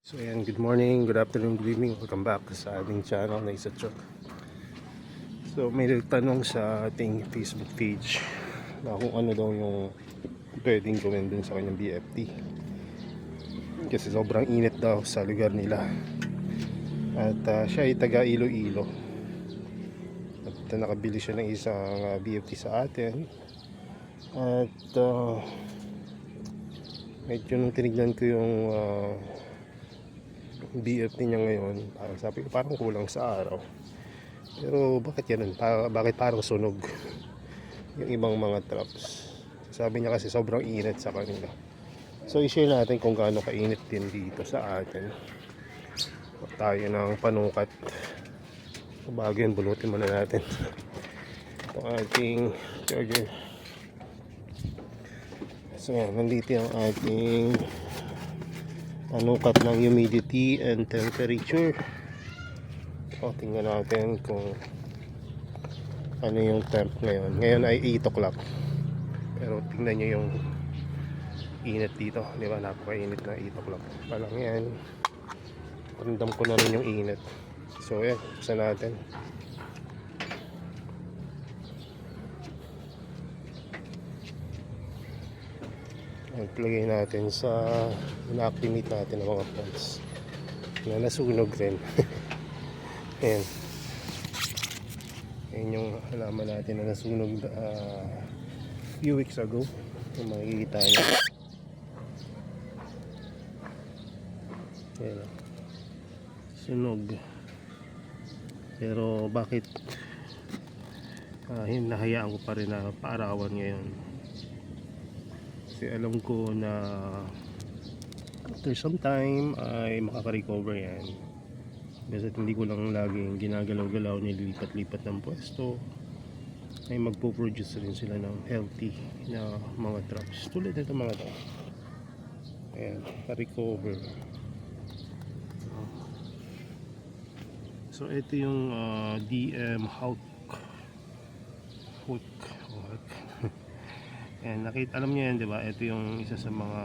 So ayan, good morning, good afternoon, good evening. Welcome back sa ating channel na Isa Chok. So may nagtanong sa ating Facebook page na kung ano daw yung pwedeng gawin dun sa kanyang BFT. Kasi sobrang init daw sa lugar nila. At siya ay taga Iloilo. At nakabili siya ng isang BFT sa atin. At medyo nung tinignan ko yung BFT niya ngayon, parang sabi ko parang kulang sa araw. Pero bakit ganun? Bakit parang sunog yung ibang mga traps? Sabi niya kasi sobrang init sa kanila. So i-share natin kung gaano kainit din dito sa atin. Tayo ng panukat. Bago yun, bunutin muna natin itong ating charger. So yan, nandito yung ating panukat ng humidity and temperature. So tingnan natin kung ano yung temp ngayon. Ngayon ay 8 o'clock. Pero tingnan nyo yung init dito. Di ba? Napakainit na 8 o'clock. Palang yan. Ramdam ko na rin yung init. So yan. Buksan natin. Plagay natin sa na-activate natin ng mga fans na nasunog rin. Ayan. Ayan yung halaman natin na nasunog few weeks ago. Yung makikita nyo. Ayan. Sunog. Pero bakit hinahayaan ko pa rin na paarawan ngayon? Kasi alam ko na after some time ay makaka-recover yan. Kasi hindi ko lang laging ginagalaw-galaw, nililipat-lipat ng pwesto, ay magpo-produce rin sila ng healthy na mga traps tulad nito mga to. Ayan, recover. So ito yung DM Hawk. Ayan, alam niyo yan, di ba? Ito yung isa sa mga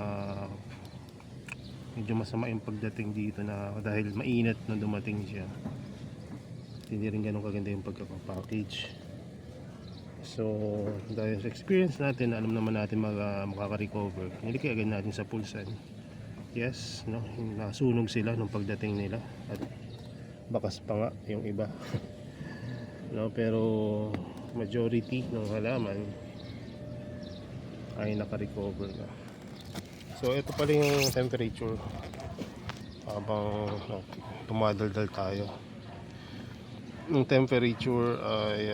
medyo masama yung pagdating dito na dahil mainit nung dumating siya. Hindi rin ganun kaganda yung pagkakapackage. So dahil sa experience natin, alam naman natin makaka-recover. Hindi kaya agad natin sa pulsan. Yes, no? Nasunog sila nung pagdating nila at bakas pa nga yung iba. No, pero majority ng halaman ay naka-recover na. So ito pala yung temperature habang tumadaldal tayo. Yung temperature ay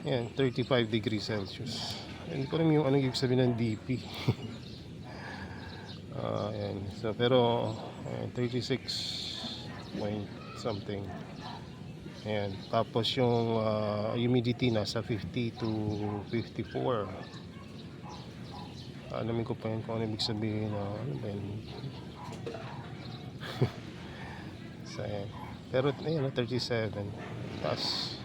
yan, 35 degrees Celsius. Hindi ko rin yung anong ibig sabihin ng DP. Yan. So pero 36 point something. Ayan. Tapos yung humidity nasa 50 to 54. Alamin ko pa yun kung ano ibig sabihin na ano ba yun. So, ayan. Pero ayan, 37. Tapos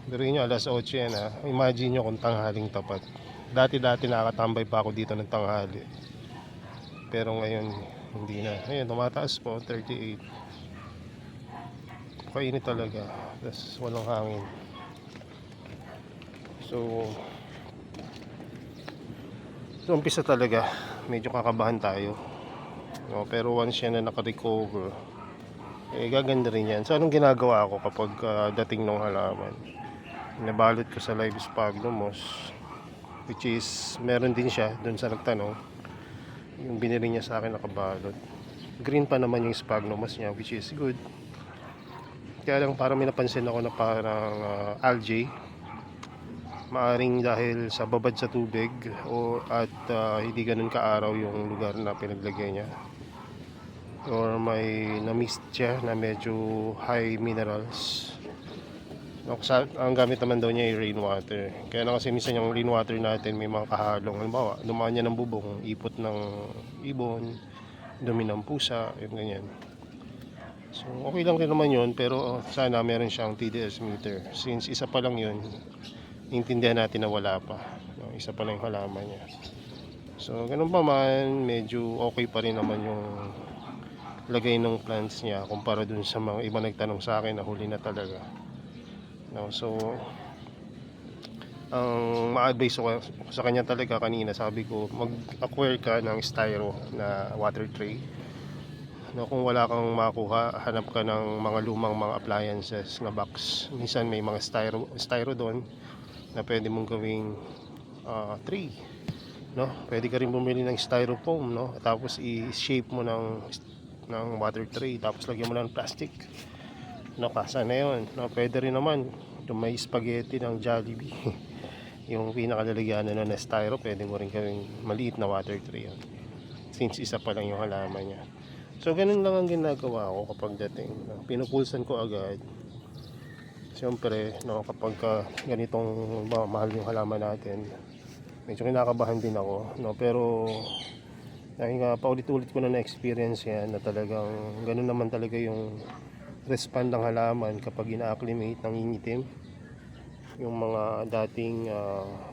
pero yun, alas 8 yan ha. Imagine nyo kung tanghaling tapat. Dati nakakatambay pa ako dito ng tanghali. Pero ngayon hindi na. Ayan, tumataas po 38. Kainit talaga. Tapos walang hangin. So umpisa talaga medyo kakabahan tayo, no? Pero once yan na naka-recover, gaganda rin yan. So anong ginagawa ko kapag dating ng halaman? Nabalot ko sa live sphagnumos, which is meron din siya dun sa nagtanong. Yung binili niya sa akin nakabalot, green pa naman yung sphagnumos niya, which is good. Kaya lang parang may napansin ako na parang algae. Maaring dahil sa babad sa tubig at hindi ganun kaaraw yung lugar na pinaglagay niya, or may na-mist siya na medyo high minerals. Ang gamit naman daw niya ay rainwater. Kaya na kasi minsan yung rainwater natin may mga kahalong. Halimbawa, dumaan niya ng bubong, ipot ng ibon, dumi ng pusa, yung ganyan. So okay lang rin naman yun, pero sana meron siyang TDS meter. Since isa pa lang yun, intindihan natin na wala pa, no? Isa pa lang yung halaman niya. So ganun pa man, medyo okay pa rin naman yung lagay ng plants niya kumpara dun sa mga iba nagtanong sa akin na huli na talaga, no? So ang ma-advise ko sa kanya talaga kanina, sabi ko mag-acquire ka ng styro na water tray, no? Kung wala kang makuha, hanap ka ng mga lumang mga appliances na box. Minsan may mga styro doon na pwede mong gawing tray, no? Pwede ka rin bumili ng styrofoam, no? Tapos i-shape mo ng water tray, tapos lagyan mo ng plastic, no? Kasa na yun, no? Pwede rin naman yung may spaghetti ng Jollibee yung pinakalalagyanan na styro, pwede mo rin gawing maliit na water tray yun, since isa pa lang yung halaman niya. So ganun lang ang ginagawa ko kapag dating, no? Pinupulsan ko agad. Siyempre, no, kapag ganitong mahal yung halaman natin, medyo kinakabahan din ako, no? Pero dahil nga paulit-ulit ko na experience yan, na talagang ganun naman talaga yung respond ng halaman kapag ina-acclimate ng ingitim yung mga dating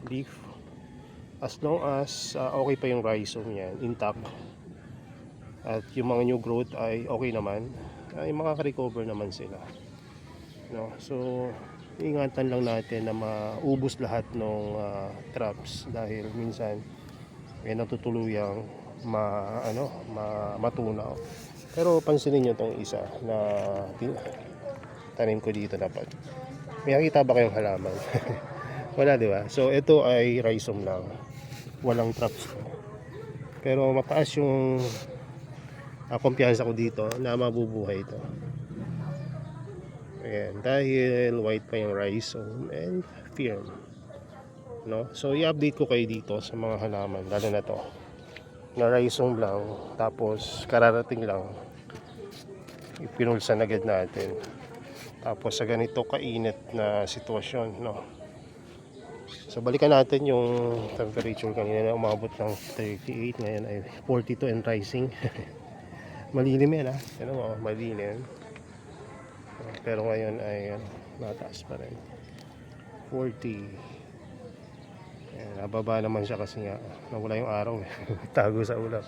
leaf. As long as okay pa yung rhizome yan, intact, at yung mga new growth ay okay naman, ay makaka-recover naman sila, no? So ingatan lang natin na maubos lahat ng traps, dahil minsan may natutuluyang matunaw. Pero pansinin nyo tong isa na tanim ko dito, dapat may nakita ba kayong halaman? Wala, di ba? So ito ay rhizome lang, walang traps to. Pero mataas yung kumpiyansa ko dito na mabubuhay ito. Ayan, dahil white pa yung rhizome and firm, no? So i-update ko kayo dito sa mga halaman, lalo na to na rhizome lang, tapos kararating lang, ipinulsan agad natin, tapos sa ganito kainit na sitwasyon, no? So balikan natin yung temperature. Kanina na umabot ng 38, ngayon ay 42 and rising. Malilim yan, ha? Ano mo, malilim. Pero ngayon ay mataas pa rin, 40. Ayan, nababa naman siya kasi nga nawala yung araw. Tago sa ulap.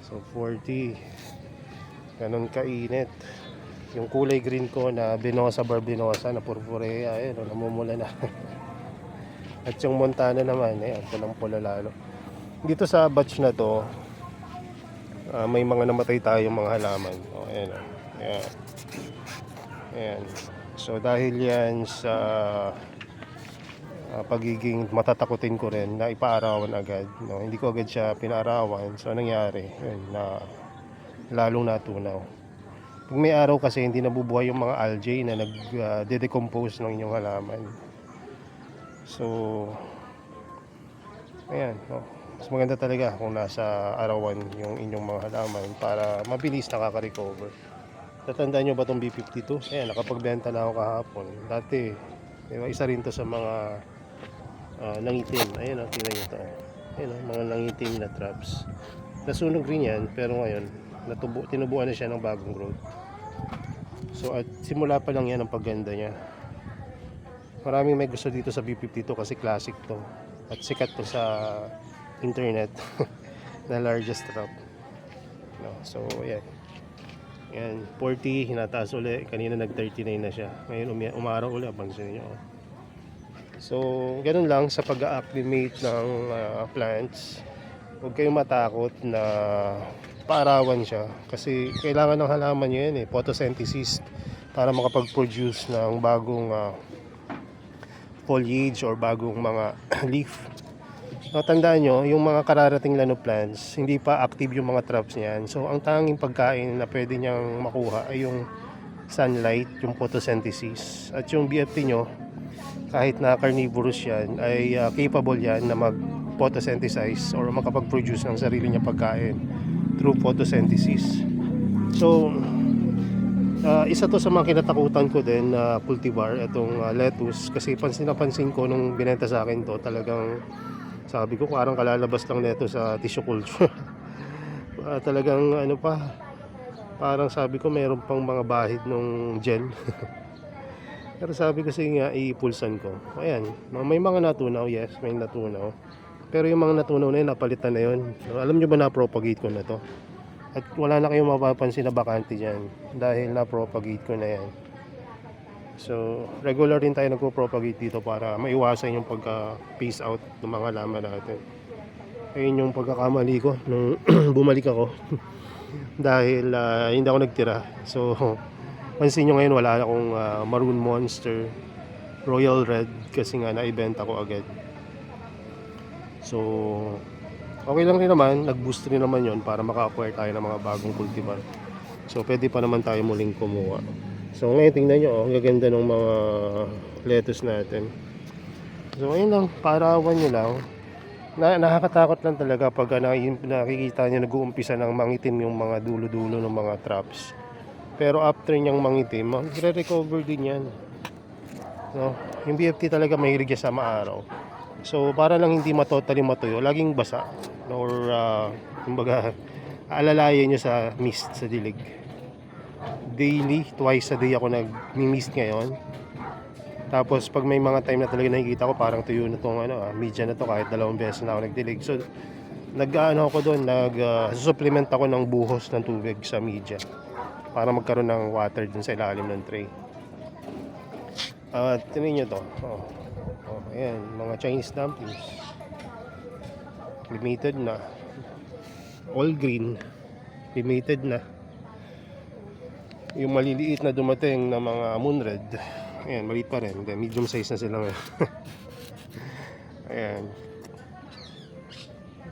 So 40, ganun kainit. Yung kulay green ko na Binosa Barbinosa na purpurea, ayun, namumula na. At yung Montana naman, ayan, pulang-pula lalo. Dito sa batch na to, may mga namatay tayong mga halaman. Ayan, ayan. Ayan. So dahil yan sa pagiging matatakutin ko rin na ipaarawan agad, no? Hindi ko agad siya pinaarawan. So nangyari yun, na lalong natunaw. Pag may araw kasi, hindi nabubuhay yung mga algae na nag-decompose ng inyong halaman. So ayan, no? Mas maganda talaga kung nasa arawan yung inyong mga halaman para mabilis nakaka-recover. Tatandaan nyo ba itong B52? Ayan, nakapagbenta na ako kahapon. Dati, diba, isa rin to sa mga nangitim. Ayan, tingnan nyo ito. Ayan, mga nangitim na traps. Nasunog rin yan, pero ngayon tinubuan na siya ng bagong growth. So at simula pa lang yan ang pagganda niya. Maraming may gusto dito sa B52 kasi classic to at sikat to sa internet na largest trap, no? So ayan, yan 40, hinataas uli. Kanina nag 39 na siya, ngayon umaraw uli, pansin nyo. So ganun lang sa pag-acclimate ng plants. Huwag kayong matakot na paarawan siya, kasi kailangan ng halaman nyo yan, photosynthesis, para makapag-produce ng bagong foliage or bagong mga leaf. So, tandaan nyo, yung mga kararating lano plants, hindi pa active yung mga traps niyan. So ang tanging pagkain na pwede niyang makuha ay yung sunlight, yung photosynthesis. At yung BFT nyo, kahit na carnivorous yan, ay capable yan na mag-photosynthesize or makapag-produce ng sarili niya pagkain through photosynthesis. So isa to sa mga kinatakutan ko din na cultivar, itong lettuce, kasi pansin ko nung binenta sa akin to, talagang sabi ko parang kalalabas lang nito sa tissue culture. Talagang ano pa, parang sabi ko mayroon pang mga bahid nung gel. Pero sabi ko, sige nga, iipulsan ko. Ayan, may mga natunaw, yes, may natunaw. Pero yung mga natunaw na yun, napalitan na yun. So, alam nyo ba na-propagate ko na to? At wala na kayong mapapansin na bakante dyan dahil na-propagate ko na yan. So, regular din tayo nagpo-propagate dito para maiwasan yung pagka-phase out ng mga halaman natin. Ayun yung pagkakamali ko nung bumalik ako dahil hindi ako nagtira. So, pansin nyo ngayon wala akong Maroon Monster, Royal Red kasi nga naibenta ko agad. So, okay lang rin naman, nag-boost rin naman yon para maka-acquire tayo ng mga bagong cultivar. So, pwede pa naman tayo muling kumuha. So, ngayon tingnan nyo, ang gaganda ng mga lettuce natin. So, ayun lang, parawan nyo lang. Nakakatakot lang talaga pag nakikita nyo nag-uumpisa ng mangitim yung mga dulo-dulo ng mga traps. Pero after nyang mangitim, magre-recover din yan. No? Yung BFT talaga mahilig sa maaraw. So, para lang hindi totally matuyo, laging basa. Or, kumbaga, alalayan nyo sa mist, sa dilig. Daily, twice a day ako nag-mist ngayon. Tapos, pag may mga time na talaga nakikita ko, parang tuyo na itong media na to kahit 2 beses na ako nagdilig. So, ako doon, supplement ako ng buhos ng tubig sa media para magkaroon ng water dun sa ilalim ng tray. Tingnan nyo to. Ayan, mga Chinese dumplings. Limited na. All green. Limited na. Yung maliliit na dumating na mga moon red. Ayan, maliit pa rin. Medium size na sila ngayon. Ayan.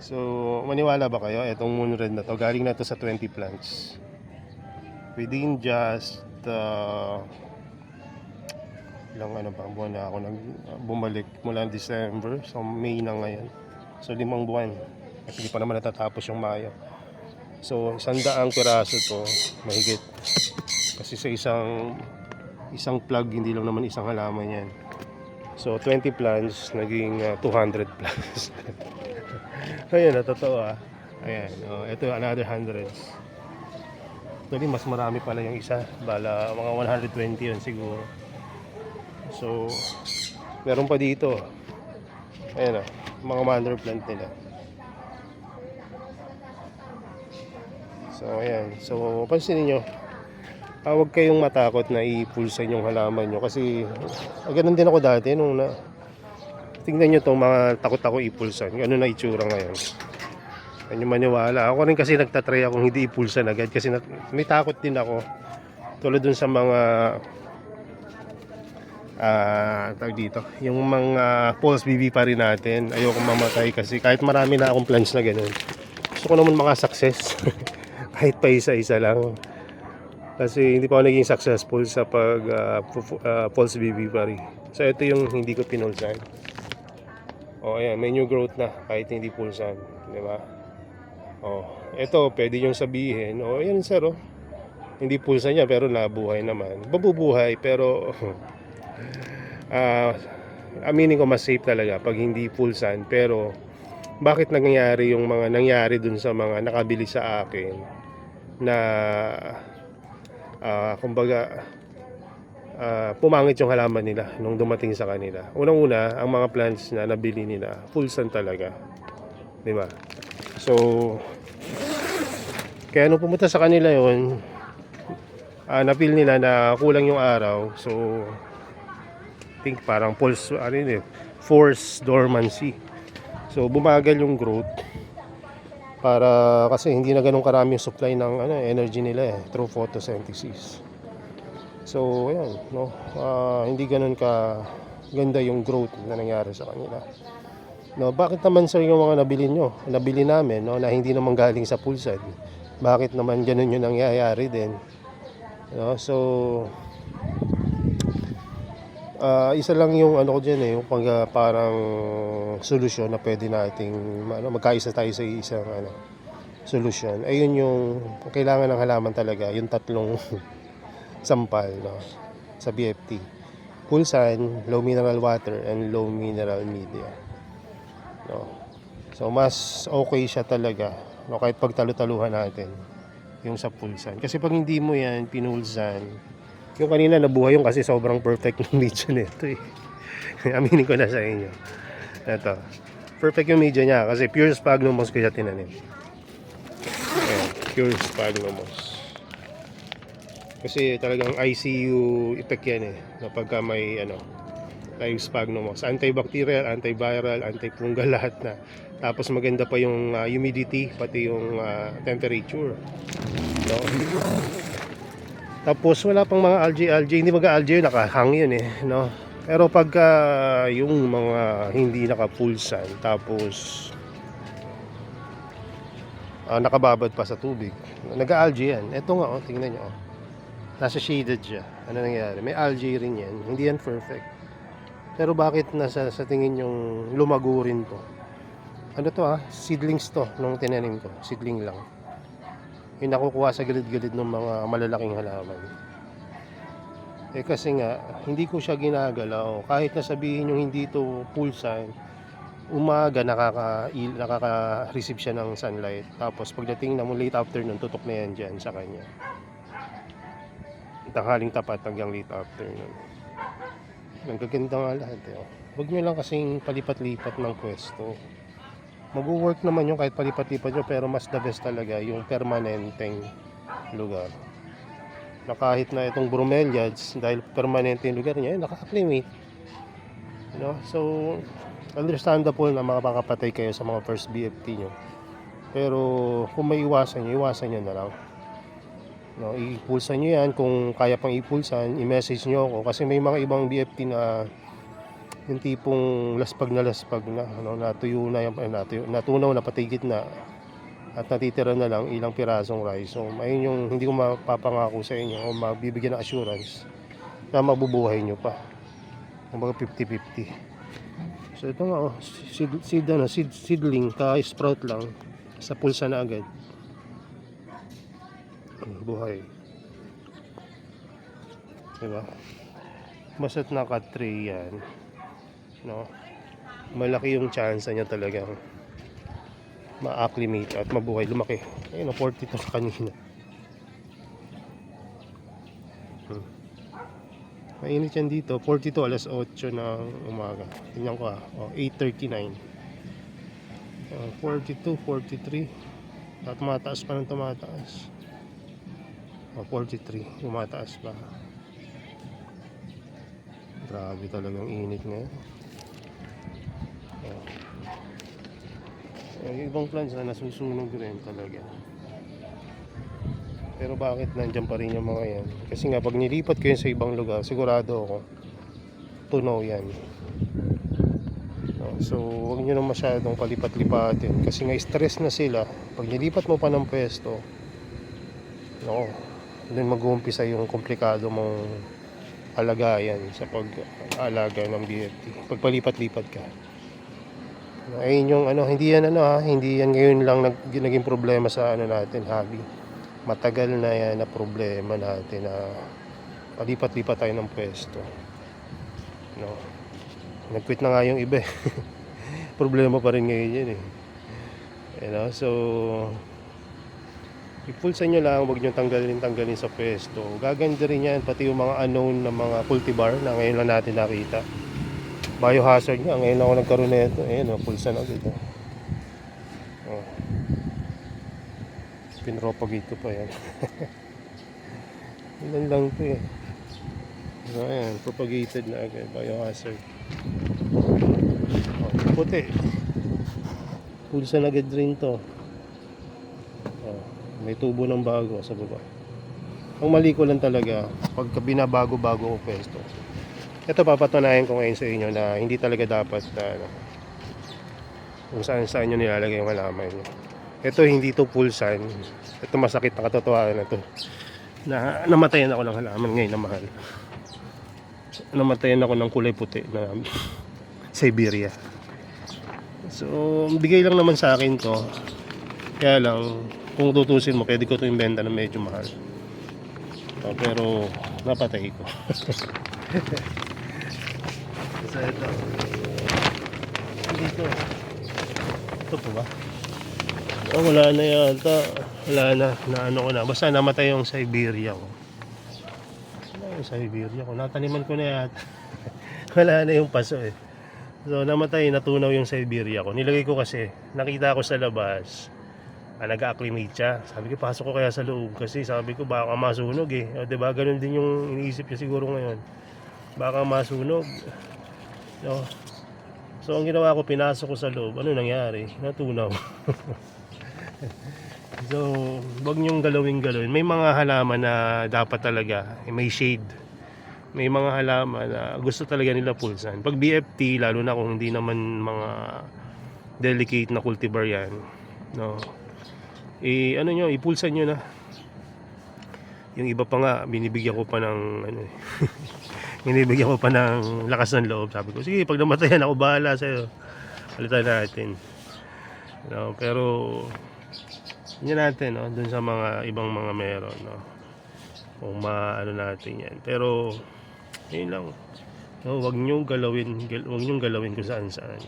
So, maniwala ba kayo? Itong moon red na to, galing na to sa 20 plants. Within just ilang buwan na ako bumalik mula December, so May na ngayon. So 5 buwan. Kasi di pa naman natatapos yung Mayo. So 100 piraso to, mahigit. Kasi sa isang plug, hindi lang naman isang halaman yan. So 20 plants, naging 200 plus. Ayan, totoo Ayan, ito another hundreds. Actually, mas marami pala yung isa. Bala, mga 120 yun siguro. So, meron pa dito. Ayan mga mother plant nila. So, ayan. So, pansinin nyo. Huwag kayong matakot na i-pulsan yung halaman nyo. Kasi, ganun din ako dati. Tingnan nyo itong mga takot ako i-pulsan. Ganun na itsura ngayon. Ano maniwala. Ako rin kasi nagtatry akong hindi ipulsan agad. Kasi may takot din ako. Tulad dun sa mga tawag dito, yung mga pulse BB pa rin natin. Ayoko mamatay kasi kahit marami na akong plans na ganun, gusto ko naman maka-success. Kahit pa isa-isa lang. Kasi hindi pa ako naging successful sa pag pulse BB pa rin. So ito yung hindi ko pinulsan. Ayan, may new growth na kahit hindi pulsan, di ba? Ito pwede yung sabihin, yan sir, hindi pulsan niya pero nabuhay naman. Babubuhay pero aminin ko mas safe talaga pag hindi pulsan. Pero bakit nangyayari yung mga nangyari dun sa mga nakabili sa akin na kumbaga pumangit yung halaman nila nung dumating sa kanila. Unang-una, ang mga plants na nabili nila pulsan talaga, di ba? So kaya nung pumunta sa kanila yon, na-feel nila na kulang yung araw. So think parang force dormancy. So bumagal yung growth para kasi hindi na ganun karami yung supply ng energy nila through photosynthesis. So ayan, hindi ganun ka ganda yung growth na nangyari sa kanila. Bakit naman sir yung mga nabili namin na hindi naman galing sa pulsan? Bakit naman ganun yung nangyayari din? So isa lang yung ko dyan yung parang solusyon na pwede nating magkaisa tayo sa isang solusyon. Ayun yung kailangan ng halaman talaga, yung tatlong sampal sa BFT: pulsan, low mineral water, and low mineral media. So mas okay siya talaga kahit pagtalo-taluhan natin yung sa pulsan. Kasi pag hindi mo yan pinulsan, yung kanina nabuhay yung kasi sobrang perfect ng media nito Aminin ko na sa inyo. Ito. Perfect yung media niya kasi pure sphagnum moss ko siya tinanim. Ayan, pure sphagnum moss. Kasi talagang ICU effect yan eh. Kapag may live sphagnum moss. Antibacterial, antiviral, antifungal lahat na. Tapos maganda pa yung humidity, pati yung temperature. No? Tapos wala pang mga algae, hindi mag-algae, nakahang yun eh. No? Pero pagka yung mga hindi naka-pulsan, tapos nakababad pa sa tubig, nag-algae yan. Ito nga, tingnan nyo. Nasa shaded siya. Ano nangyayari? May algae rin yan. Hindi yan perfect. Pero bakit sa tingin yung lumago rin to? Ano to seedlings to nung tinanim ko. Seedling lang. Yung nakukuha sa gilid-gilid ng mga malalaking halaman. Kasi nga, hindi ko siya ginagalaw. Kahit na sabihin yung hindi to pulsan, umaga nakaka-receive siya ng sunlight. Tapos pagdating na mo late afternoon, tutok na yan dyan sa kanya. Tanghaling tapat hanggang late afternoon. Nagaganda nga lahat Huwag nyo lang kasing palipat-lipat ng pwesto. Mag-work naman yung kahit palipat-lipat nyo, pero mas the best talaga yung permanenteng lugar. Na kahit na itong bromeliads, dahil permanente yung lugar niya, naka-acclimate. So understandable na makakapatay kayo sa mga first BFT nyo. Pero kung may iwasan nyo na lang. Ipulsan nyo yan. Kung kaya pang ipulsan, i-message nyo ako. Kasi may mga ibang BFT na yung tipong laspag na natuyo na yung, natunaw na patigit na at natitira na lang ilang pirasong rice. So ayun yung hindi ko mapapangako sa inyo o magbibigyan ng assurance na mabubuhay nyo pa. Kumbaga 50-50. So ito nga seedling, ka-sprout lang sa pulsa na agad. Buhay, diba? Basta't naka-tray yan, malaki yung chance niya talagang ma-acclimate at mabuhay, lumaki. Ayun, 42 kanina. Mainit yan dito, 42 alas 8 ng umaga. Tingnan ko 8:39. 42, 43 at tumataas pa ng tumataas. 43, umataas pa. Grabe talagang init ngayon. Ibang plants na nasusunog rin talaga. Pero bakit nandyan pa rin yung mga yan? Kasi nga pag nilipat ko yun sa ibang lugar, sigurado ako tunaw yan. So huwag nyo na masyadong palipat-lipatin kasi nga stress na sila. Pag nilipat mo pa ng pwesto, doon mag-uumpisa yung komplikado mong alagayan sa pag-alaga ng BFT. Pagpalipat-lipat ka. Ayun yung hindi yan hindi yan ngayon lang naging problema sa natin, hobby. Matagal na yan na problema natin na palipat-lipat tayo ng pwesto. Nag-quit na nga yung iba. Problema pa rin ngayon yan so ipulsan nyo lang, huwag nyo tanggalin sa pwesto. Gaganda rin yan, pati yung mga unknown na mga cultivar na ngayon lang natin nakita. Biohazard nga, ngayon lang ako nagkaroon na ito. Ayun, pulsan agad. Pinropagate ko pa yan. Ilan lang ito So ayan, propagated na agad, biohazard. Puti. Pulsan agad rin to. May tubo ng bago sa baba. Ang mali ko lang talaga pagka binabago-bago ko pwesto. Ito papatunayan ko ngayon sa inyo na hindi talaga dapat kung saan nyo nilalagay yung halaman nyo. Ito hindi to pulsan. Ito masakit na katotohanan na to. Namatayan ako ng halaman ngayon na mahal. Namatayan ako ng kulay puti na Siberia. So bigay lang naman sa akin to. Kaya lang kung tutusin mo, pwede ko ito ibenta na medyo mahal. Pero napatay ko. So ito dito, ito po ba? Wala na yata. Wala na ko na. Basta namatay yung Siberia ko. Wala yung Siberia ko, nataniman ko na yata. Wala na yung paso So namatay, natunaw yung Siberia ko. Nilagay ko kasi, nakita ko sa labas, nag-acclimate siya. Sabi ko, pasok ko kaya sa loob kasi sabi ko baka masunog eh. O, diba? Ganun din yung iniisip niya siguro ngayon. Baka masunog. So ang ginawa ko, pinasok ko sa loob. Ano nangyari? Natunaw. So, wag niyong galawin. May mga halaman na dapat talaga, may shade. May mga halaman na gusto talaga nila pulsan. Pag BFT, lalo na kung hindi naman mga delicate na cultivar yan, no, ano nyo, ipulsan nyo na. Yung iba pa nga, binibigyan ko pa ng binibigyan ko pa ng lakas ng loob. Sabi ko, sige, pag namatayan ako, bahala sa'yo, palitan natin, no, pero yun natin, no, dun sa mga ibang mga meron, no, kung maano natin yan. Pero yun lang, no, wag nyong galawin kung saan saan,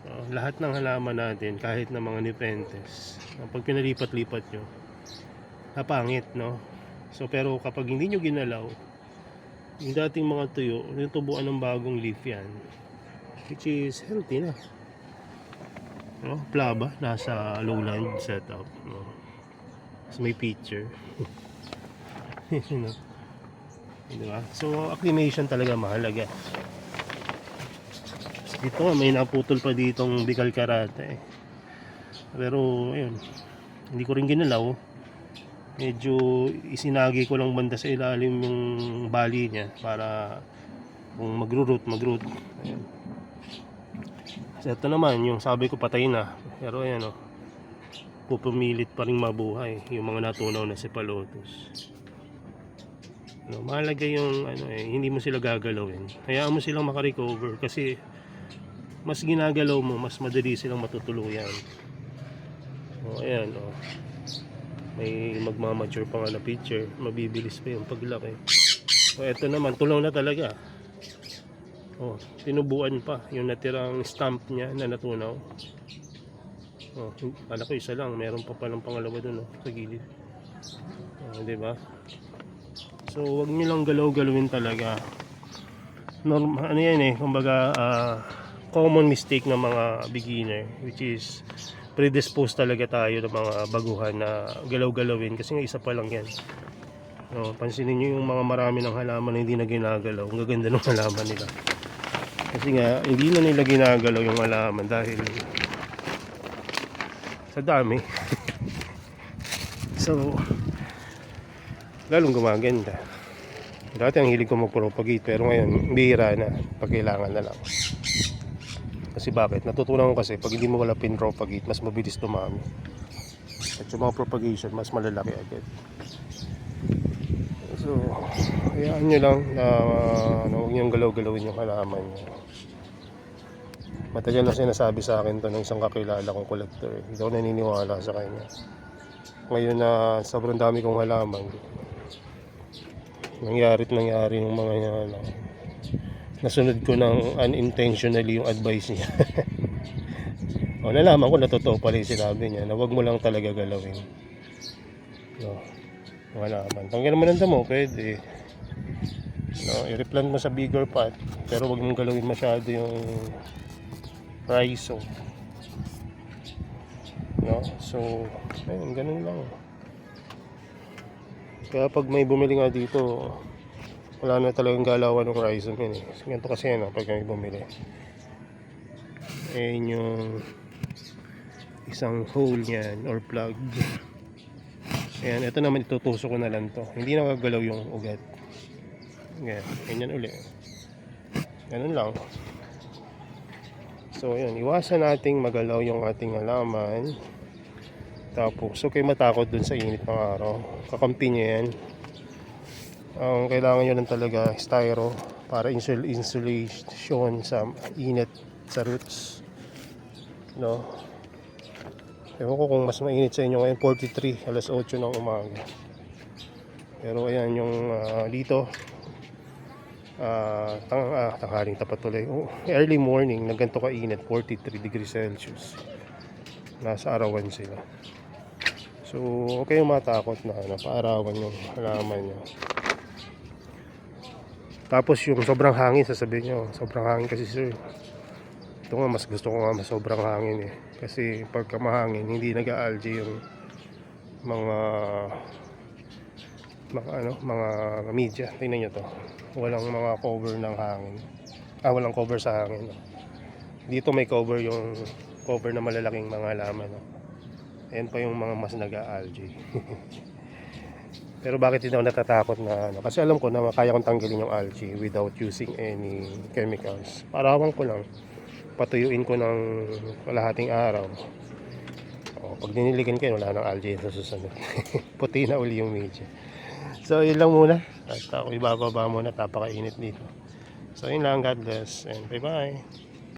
no, lahat ng halaman natin, kahit na mga nepenthes, no, pag pinalipat-lipat nyo, napangit, no. So pero kapag hindi nyo ginalaw yung dating mga tuyo, yung tubuan ng bagong leaf yan, which is healthy na, no, plaba, nasa lowland setup, no. So may picture. No? Diba? So acclimation talaga mahalaga. Dito may naputol pa ditong Bicol karate, pero ayun, hindi ko rin ginalaw. Medyo isinagi ko lang banda sa ilalim yung bali niya para kung mag-root. Ayan. So ito naman yung sabi ko patay na, pero ayan, oh, pupumilit pa rin mabuhay yung mga natunaw na cephalotus. No, mahalaga yung hindi mo sila gagalawin. Hayaan mo silang makarecover kasi mas ginagalaw mo, mas madali silang matutuluyan. O, ayan, o. May magmamature pa nga na picture. Mabibilis pa yung paglaki. O, eto naman, tunaw na talaga. O, tinubuan pa yung natirang stamp niya na natunaw. O, alam ko isa lang, meron pa palang pangalawa dun, o, sa gilid. O, diba? So, wag nyo lang galaw-galawin talaga. Ano yan eh, kumbaga, common mistake ng mga beginner, which is predisposed talaga tayo ng mga baguhan na galaw-galawin kasi nga isa pa lang yan. No, pansinin nyo yung mga marami ng halaman na hindi na ginagalaw. Ang gaganda ng halaman nila. Kasi nga, hindi na nila ginagalaw yung halaman dahil sa dami. So, lalong gumaganda. Dati ang hilig ko mag-propagate pero ngayon bihira na pag kailangan na lang. Kasi bakit? Natutunan ko kasi pag hindi mo wala pin-propagate mas mabilis dumami. At yung mga propagation mas malalaki agad. So, hayaan nyo lang na huwag nyong galaw-galawin yung halaman nyo. Matagal na sinasabi sa akin to ng isang kakilala kong collector. Hindi ako naniniwala sa kanya. Ngayon na sobrang dami kong halaman, nangyari yung mga nasunod ko ng unintentionally yung advice niya. O, nalaman ko na totoo pala yung sinabi niya na wag mo lang talaga galawin, no, wala naman tanggal mo ng damo, pwede, no, i-replant mo sa bigger pot pero wag mong galawin masyado yung rhizome, no. So ayun, ganun lang. Kaya pag may bumili nga dito, wala na talagang galawan ng rhizome yun eh. Ganito kasi yan, pag may bumili. Eh yung isang hole niyan or plug. Ayan, ito naman itutusok ko na lang to. Hindi na gagalaw yung ugat. Ayan, ganyan uli. Ganun lang. So ayan, iwasan nating magalaw yung ating halaman. Tapos, so kayo matakot dun sa init ng araw. Kakampi nyo yan. Ang kailangan nyo lang talaga styro para insulation sa init sa roots, no. Ewan ko kung mas mainit sa inyo ngayon, 43, alas 8 ng umaga. Pero ayan yung dito tanghaling tapat tuloy. Early morning na ganito kainit, 43 degrees Celsius. Nasa arawan sila. So huwag kayong matakot na paarawan yung halaman nyo. Tapos yung sobrang hangin, sasabihin nyo, sobrang hangin kasi sir. Ito nga, mas gusto ko nga mas sobrang hangin eh. Kasi pagka mahangin, hindi nag-algae yung mga mga media. Tingnan nyo to. Walang mga cover ng hangin. Walang cover sa hangin. No? Dito may cover, yung cover na malalaking mga halaman. No? Ayan pa yung mga mas nag-algae. Pero bakit hindi ako natatakot na ano? Kasi alam ko na kaya kong tanggalin yung algae without using any chemicals. Parawan ko lang. Patuyuin ko ng kalahating araw. Pag diniligan ko yun, wala nang algae sa susunod. Puti na uli yung media. So yun lang muna. At ako ibababa muna, tapakainit dito. So yun lang, God bless and bye bye.